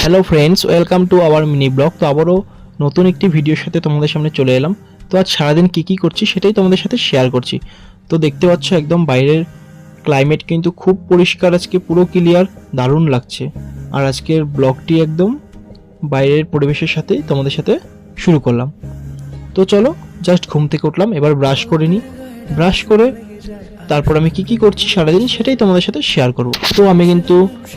Hello friends, welcome to our mini blog. তো আবারও নতুন একটি ভিডিওর সাথে তোমাদের সামনে চলে এলাম। তো আজ সারাদিন কী করছি সেটাই তোমাদের সাথে শেয়ার করছি। তো দেখতে পাচ্ছ একদম বাইরের ক্লাইমেট কিন্তু খুব পরিষ্কার, আজকে পুরো ক্লিয়ার, দারুণ লাগছে। আর আজকের ব্লগটি একদম বাইরের পরিবেশের সাথেই তোমাদের সাথে শুরু করলাম। তো চলো, জাস্ট ঘুম থেকে উঠলাম, এবার ব্রাশ করে নিই। ব্রাশ করে তারপর আমি কি করছি সারাদিন সেটাই তোমাদের সাথে শেয়ার করব। তো আমি কিন্তু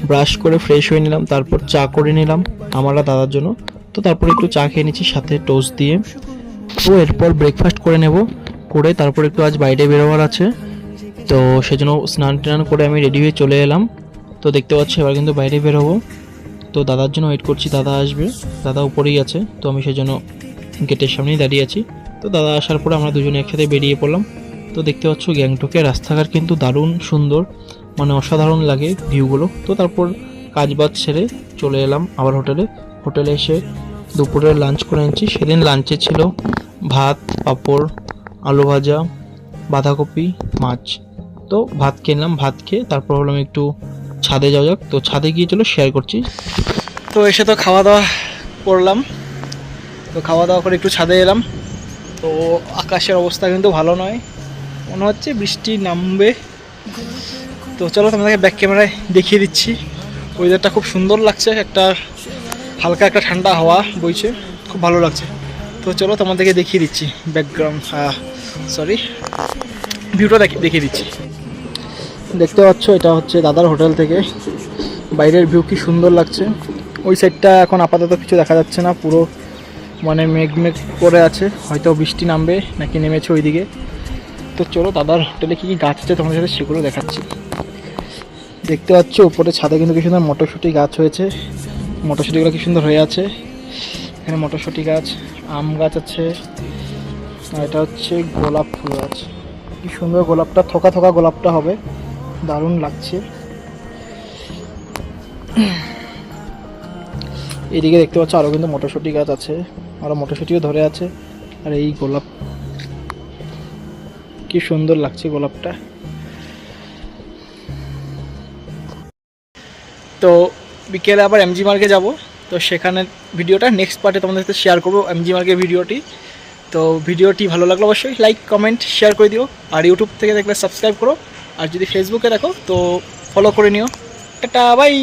ব্রাশ করে ফ্রেশ হয়ে নিলাম, তারপর চা করে নিলাম আমার আর দাদার জন্য। তো তারপর একটু চা খেয়ে নিচ্ছি সাথে টোস্ট দিয়ে। তো এরপর ব্রেকফাস্ট করে নেব, করে তারপর একটু আজ বাইরে বেরোবার আছে। তো সেজন্য স্নান টান করে আমি রেডি হয়ে চলে এলাম। তো দেখতে পাচ্ছি এবার কিন্তু বাইরে বেরোবো। তো দাদার জন্য ওয়েট করছি, দাদা আসবে, দাদা উপরেই আছে। তো আমি সেজন্য গেটের সামনেই দাঁড়িয়ে আছি। তো দাদা আসার পরে আমরা দুজনে একসাথে বেরিয়ে পড়লাম। তো দেখতে পাচ্ছ গ্যাংটকের রাস্তাঘাট কিন্তু দারুণ সুন্দর, মানে অসাধারণ লাগে ভিউগুলো। তো তারপর কাজ বাজ সেরে চলে এলাম আবার হোটেলে এসে দুপুরে লাঞ্চ করে নিচ্ছি। সেদিন লাঞ্চে ছিল ভাত, পাঁপড়, আলু ভাজা, বাঁধাকপি, মাছ। তো ভাত কিনলাম, ভাত খেয়ে তারপর হলাম একটু ছাদে যাওয়া যাক। তো ছাদে গিয়ে চলো শেয়ার করছি। তো এসে তো খাওয়া দাওয়া করলাম, তো খাওয়া দাওয়া করে একটু ছাদে এলাম। তো আকাশের অবস্থা কিন্তু ভালো নয়, মনে হচ্ছে বৃষ্টি নামবে। তো চলো তোমাদেরকে ব্যাক ক্যামেরায় দেখিয়ে দিচ্ছি। ওয়েদারটা খুব সুন্দর লাগছে, একটা হালকা একটা ঠান্ডা হাওয়া বইছে, খুব ভালো লাগছে। তো চলো তোমাদেরকে দেখিয়ে দিচ্ছি ব্যাকগ্রাউন্ড, ভিউটা দেখিয়ে দিচ্ছি। দেখতে পাচ্ছ এটা হচ্ছে দাদার হোটেল থেকে বাইরের ভিউ, কি সুন্দর লাগছে। ওই সাইডটা এখন আপাতত কিছু দেখা যাচ্ছে না, পুরো মানে মেঘ করে আছে, হয়তো বৃষ্টি নামবে নাকি নেমেছে ওইদিকে। তো চলো দাদার হোটেলে কী গাছ আছে তোমাদের সাথে সেগুলো দেখাচ্ছি। দেখতে পাচ্ছ উপরে ছাদে কিন্তু কি সুন্দর মটরশুঁটি গাছ হয়েছে, মটরশুঁটিগুলো কি সুন্দর হয়ে আছে। এখানে মটরশুঁটি গাছ, আম গাছ আছে, আর এটা হচ্ছে গোলাপ ফুল গাছ। কি সুন্দর গোলাপটা, থোকা থোকা গোলাপটা হবে, দারুণ লাগছে। এদিকে দেখতে পাচ্ছ আরও কিন্তু মটরশুঁটি গাছ আছে, আরও মটরশুঁটিও ধরে আছে। আর এই গোলাপ, কি সুন্দর লাগছে গোলাপটা। তো বিকেলে আবার এমজি মার্কে যাব। তো সেখানে ভিডিওটা নেক্সট পার্টে তোমাদের সাথে শেয়ার করবো, এমজি মার্কের ভিডিওটি। তো ভিডিওটি ভালো লাগলো অবশ্যই লাইক কমেন্ট শেয়ার করে দিও। আর ইউটিউব থেকে দেখলে সাবস্ক্রাইব করো, আর যদি ফেসবুকে দেখো তো ফলো করে নিও। Tata, by.